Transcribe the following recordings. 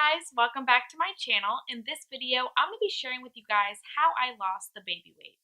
guys, welcome back to my channel. In this video, I'm going to be sharing with you guys how I lost the baby weight.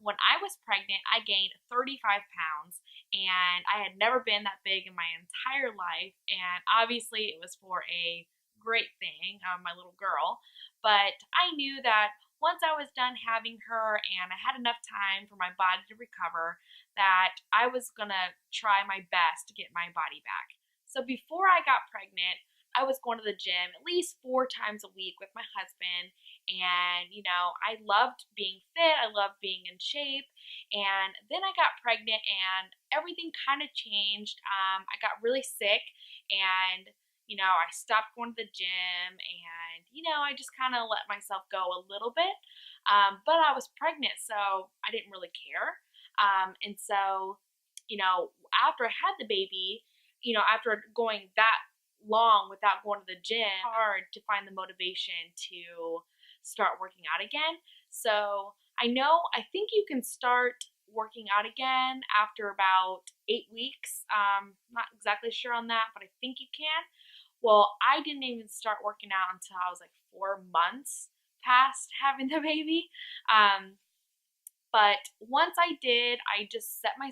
When I was pregnant, I gained 35 pounds, and I had never been that big in my entire life, and obviously it was for a great thing, my little girl, but I knew that once I was done having her and I had enough time for my body to recover, that I was going to try my best to get my body back. So before I got pregnant, I was going to the gym at least 4 times a week with my husband, and I loved being fit, I loved being in shape. And then I got pregnant and everything kind of changed. I got really sick, and I stopped going to the gym, and I just kind of let myself go a little bit. But I was pregnant, so I didn't really care. And so after I had the baby, after going that long without going to the gym, hard to find the motivation to start working out again. So I think you can start working out again after about 8 weeks. Not exactly sure on that, but I think you can. Well, I didn't even start working out until I was like 4 months past having the baby. But once I did, I just set my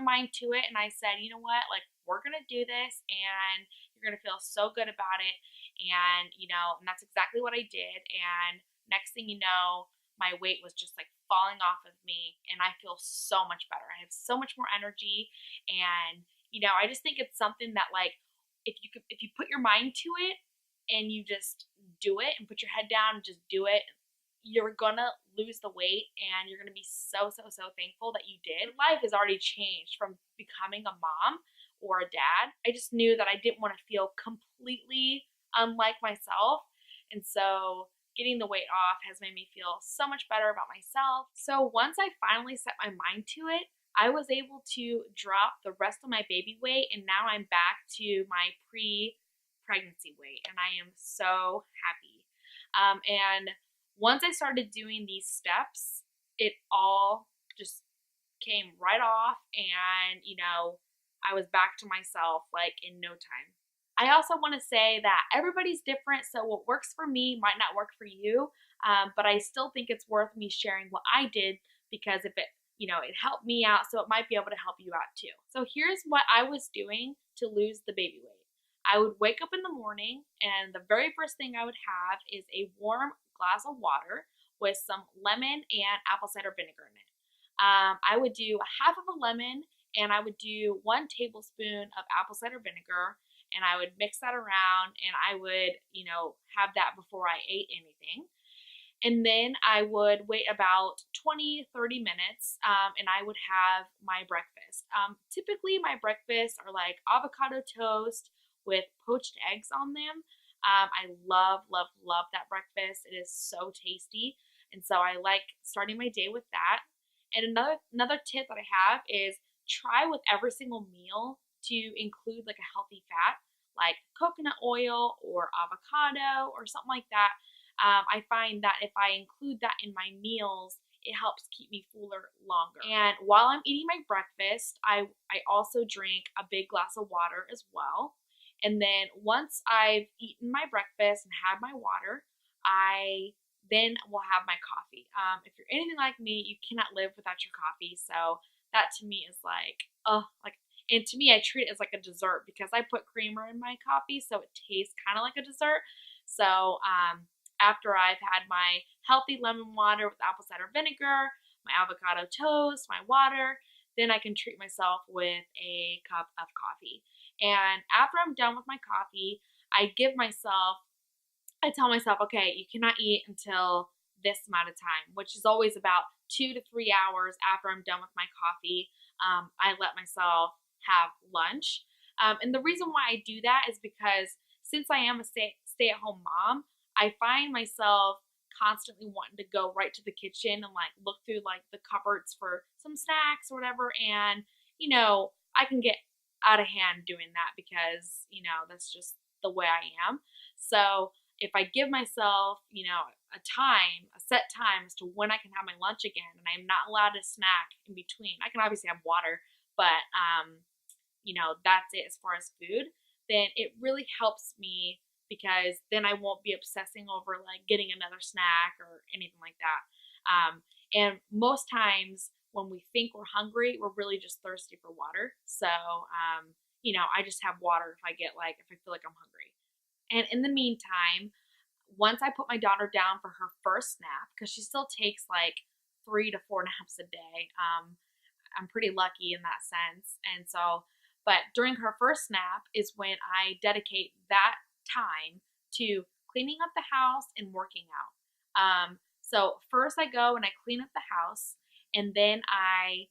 mind to it, and I said, you know what, like, we're gonna do this, and you're gonna feel so good about it. And and that's exactly what I did. And next thing you know, my weight was just like falling off of me, and I feel so much better. I have so much more energy, and I just think it's something that, like, if you put your mind to it and you just do it and put your head down and just do it, you're gonna lose the weight, and you're gonna be so thankful that you did. Life has already changed from becoming a mom or a dad. I just knew that I didn't want to feel completely unlike myself, and so getting the weight off has made me feel so much better about myself. So once I finally set my mind to it, I was able to drop the rest of my baby weight, and now I'm back to my pre-pregnancy weight, and I am so happy. And once I started doing these steps, it all just came right off, and I was back to myself like in no time. I also want to say that everybody's different, so what works for me might not work for you, but I still think it's worth me sharing what I did, because if it it helped me out, so it might be able to help you out too. So here's what I was doing to lose the baby weight. I would wake up in the morning, and the very first thing I would have is a warm glass of water with some lemon and apple cider vinegar in it. I would do half of a lemon, and I would do 1 tablespoon of apple cider vinegar, and I would mix that around, and I would, have that before I ate anything. And then I would wait about 20-30 minutes, and I would have my breakfast. Typically, my breakfasts are like avocado toast with poached eggs on them. I love that breakfast. It is so tasty, and so I like starting my day with that. And another tip that I have is try with every single meal to include like a healthy fat, like coconut oil or avocado or something like that. I find that if I include that in my meals, it helps keep me fuller longer. And while I'm eating my breakfast, I also drink a big glass of water as well. And then once I've eaten my breakfast and had my water, I then will have my coffee. If you're anything like me, you cannot live without your coffee. So that to me is like, and to me, I treat it as like a dessert because I put creamer in my coffee, so it tastes kind of like a dessert. So after I've had my healthy lemon water with apple cider vinegar, my avocado toast, my water, then I can treat myself with a cup of coffee. And after I'm done with my coffee, I tell myself, okay, you cannot eat until this amount of time, which is always about 2 to 3 hours after I'm done with my coffee. I let myself have lunch. And the reason why I do that is because since I am a stay-at-home mom, I find myself constantly wanting to go right to the kitchen and like look through like the cupboards for some snacks or whatever, and I can get out of hand doing that because that's just the way I am. So if I give myself a set time as to when I can have my lunch again, and I'm not allowed to snack in between, I can obviously have water, but that's it as far as food, then it really helps me because then I won't be obsessing over like getting another snack or anything like that. And most times when we think we're hungry, we're really just thirsty for water. So, I just have water if I feel like I'm hungry. And in the meantime, once I put my daughter down for her first nap, because she still takes like 3 to 4 naps a day, I'm pretty lucky in that sense. And so, but during her first nap is when I dedicate that time to cleaning up the house and working out. So first I go and I clean up the house, and then I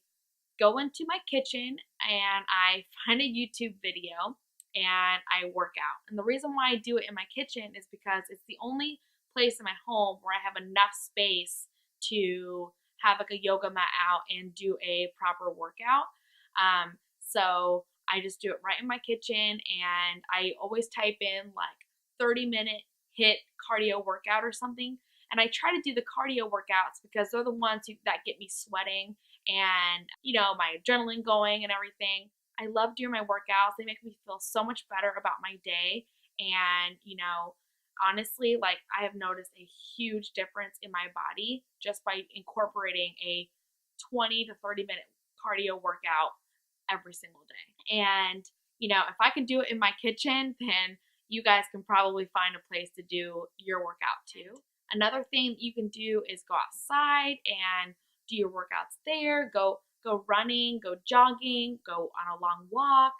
go into my kitchen and I find a YouTube video and I work out. And the reason why I do it in my kitchen is because it's the only place in my home where I have enough space to have like a yoga mat out and do a proper workout. So I just do it right in my kitchen, and I always type in like 30-minute HIIT cardio workout or something. And I try to do the cardio workouts because they're the ones that get me sweating and, my adrenaline going and everything. I love doing my workouts. They make me feel so much better about my day. And, honestly, like I have noticed a huge difference in my body just by incorporating a 20 to 30-minute cardio workout every single day. And, if I can do it in my kitchen, then you guys can probably find a place to do your workout too. Another thing that you can do is go outside and do your workouts there. Go running, go jogging, go on a long walk.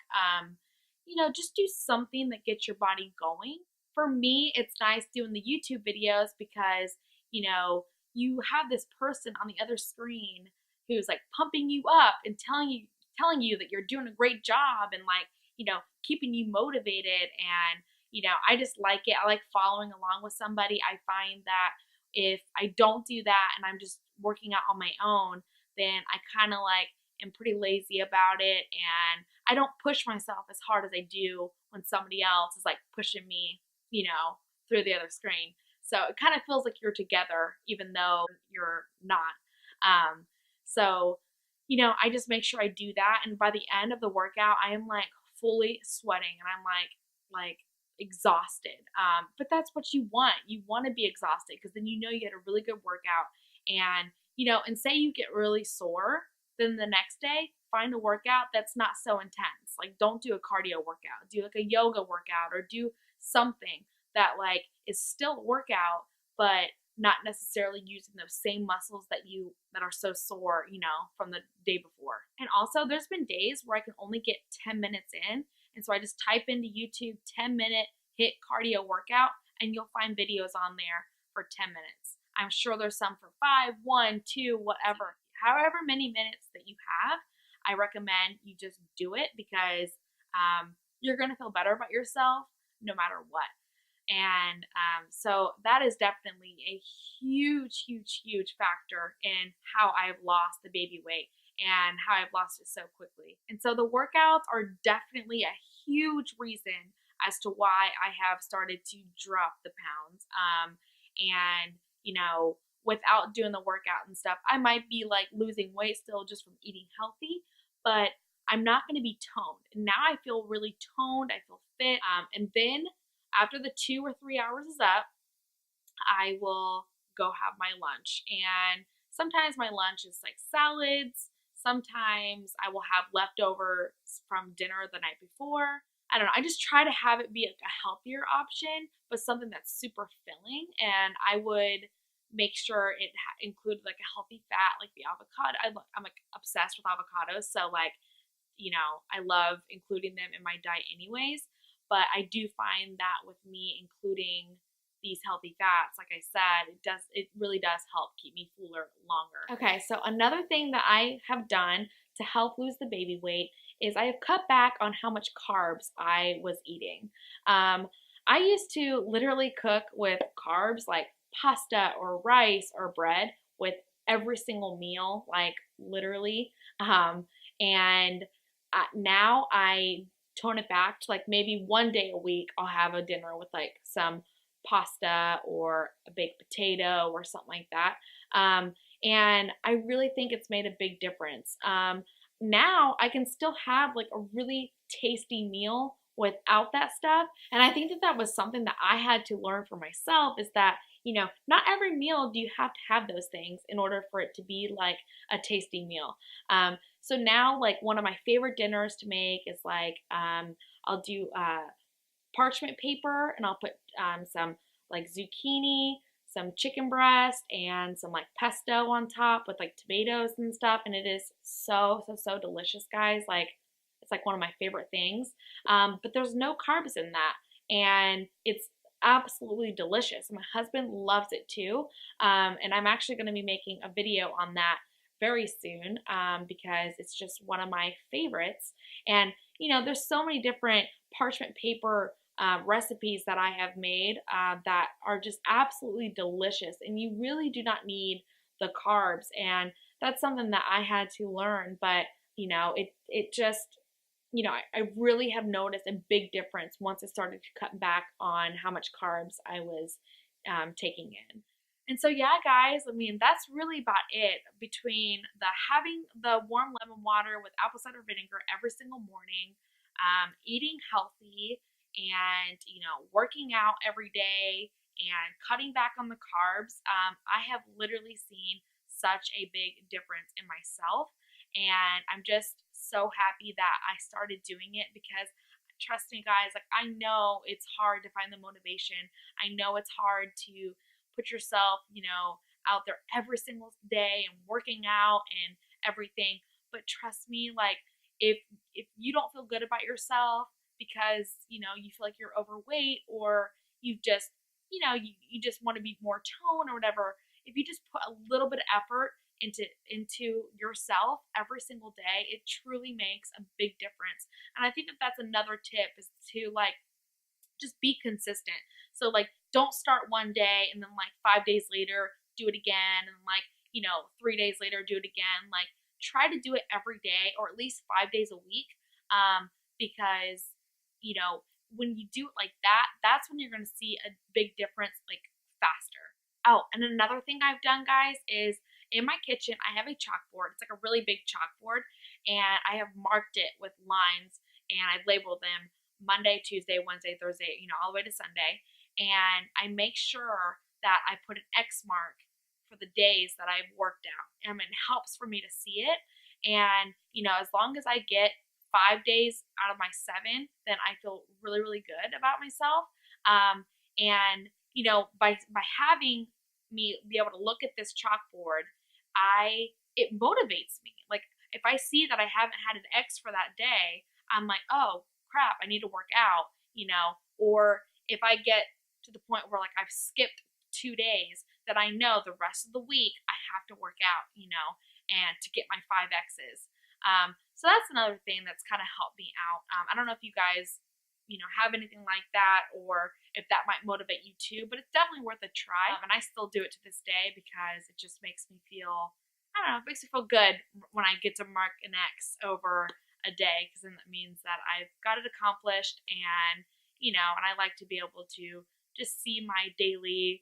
Just do something that gets your body going. For me, it's nice doing the YouTube videos because, you have this person on the other screen who's like pumping you up and telling you that you're doing a great job and like, keeping you motivated. And, I just like it. I like following along with somebody. I find that if I don't do that and I'm just working out on my own, then I kind of like am pretty lazy about it, and I don't push myself as hard as I do when somebody else is like pushing me, through the other screen. So it kind of feels like you're together even though you're not. So, I just make sure I do that, and by the end of the workout, I am like fully sweating and I'm like exhausted. But that's what you want. You want to be exhausted because then you had a really good workout. And and say you get really sore, then the next day find a workout that's not so intense. Like don't do a cardio workout. Do like a yoga workout or do something that like is still a workout but not necessarily using those same muscles that are so sore, from the day before. And also there's been days where I can only get 10 minutes in, and so I just type into YouTube 10-minute HIIT cardio workout and you'll find videos on there for 10 minutes. I'm sure there's some for 5, 1, 2, whatever. However many minutes that you have, I recommend you just do it because you're going to feel better about yourself no matter what. And so that is definitely a huge, huge, huge factor in how I've lost the baby weight and how I've lost it so quickly. And so the workouts are definitely a huge reason as to why I have started to drop the pounds. And, without doing the workout and stuff, I might be like losing weight still just from eating healthy, but I'm not going to be toned. And now I feel really toned. I feel fit. And then after the 2 or 3 hours is up, I will go have my lunch. And sometimes my lunch is like salads. Sometimes I will have leftovers from dinner the night before. I don't know. I just try to have it be like a healthier option, but something that's super filling. And I would make sure it included like a healthy fat, like the avocado. I'm like obsessed with avocados. So like, I love including them in my diet anyways. But I do find that with me including these healthy fats, like I said, it really does help keep me fuller longer. Okay, so another thing that I have done to help lose the baby weight is I have cut back on how much carbs I was eating. I used to literally cook with carbs like pasta or rice or bread with every single meal, like literally. And now I tone it back to like maybe one day a week I'll have a dinner with like some pasta or a baked potato or something like that. And I really think it's made a big difference. Now I can still have like a really tasty meal without that stuff. And I think that that was something that I had to learn for myself, is that, you know, not every meal do you have to have those things in order for it to be like a tasty meal. So now, like, one of my favorite dinners to make is like, I'll do parchment paper, and I'll put some like zucchini, some chicken breast, and some like pesto on top with like tomatoes and stuff. And it is so delicious, guys. Like, it's like one of my favorite things. But there's no carbs in that, and it's absolutely delicious. My husband loves it too. And I'm actually going to be making a video on that very soon, because it's just one of my favorites. And you know, there's so many different parchment paper recipes that I have made that are just absolutely delicious, and you really do not need the carbs. And that's something that I had to learn. But you know, it just, you know, I really have noticed a big difference once I started to cut back on how much carbs I was taking in. And so, yeah, guys, I mean, that's really about it between the having the warm lemon water with apple cider vinegar every single morning, eating healthy, and, you know, working out every day and cutting back on the carbs. I have literally seen such a big difference in myself. And I'm just so happy that I started doing it, because trust me, guys, like, I know it's hard to find the motivation. I know it's hard to put yourself, you know, out there every single day and working out and everything. But trust me, like, if you don't feel good about yourself because, you know, you feel like you're overweight, or you just, you know, you just want to be more toned or whatever, if you just put a little bit of effort into yourself every single day, it truly makes a big difference. And I think that that's another tip, is to like just be consistent. So like, don't start one day and then like 5 days later do it again, and like, you know, 3 days later do it again. Like, try to do it every day, or at least 5 days a week, because you know, when you do it like that, that's when you're going to see a big difference, like, faster. Oh, and another thing I've done, guys, is in my kitchen, I have a chalkboard. It's like a really big chalkboard, and I have marked it with lines, and I've labeled them Monday, Tuesday, Wednesday, Thursday, you know, all the way to Sunday. And I make sure that I put an X mark for the days that I've worked out. And it helps for me to see it. And, you know, as long as I get 5 days out of my 7, then I feel really good about myself. And you know, by having me be able to look at this chalkboard, it motivates me. Like, if I see that I haven't had an X for that day, I'm like, oh crap, I need to work out, you know. Or if I get to the point where like I've skipped 2 days, that I know the rest of the week I have to work out, you know, and to get my 5 X's. So that's another thing that's kind of helped me out. I don't know if you guys, you know, have anything like that, or if that might motivate you too, but it's definitely worth a try. And I still do it to this day, because it just makes me feel, I don't know, it makes me feel good when I get to mark an X over a day, because then that means that I've got it accomplished. And, you know, and I like to be able to just see my daily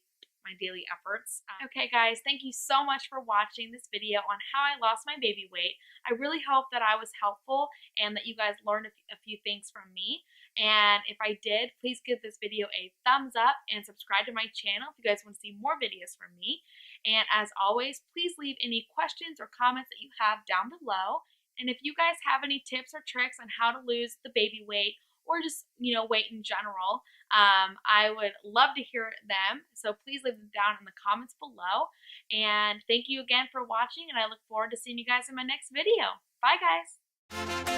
efforts. Okay, guys, thank you so much for watching this video on how I lost my baby weight. I really hope that I was helpful and that you guys learned a few things from me. And if I did, please give this video a thumbs up and subscribe to my channel if you guys want to see more videos from me. And as always, please leave any questions or comments that you have down below. And if you guys have any tips or tricks on how to lose the baby weight, or just, you know, weight in general, I would love to hear them. So please leave them down in the comments below. And thank you again for watching, and I look forward to seeing you guys in my next video. Bye, guys.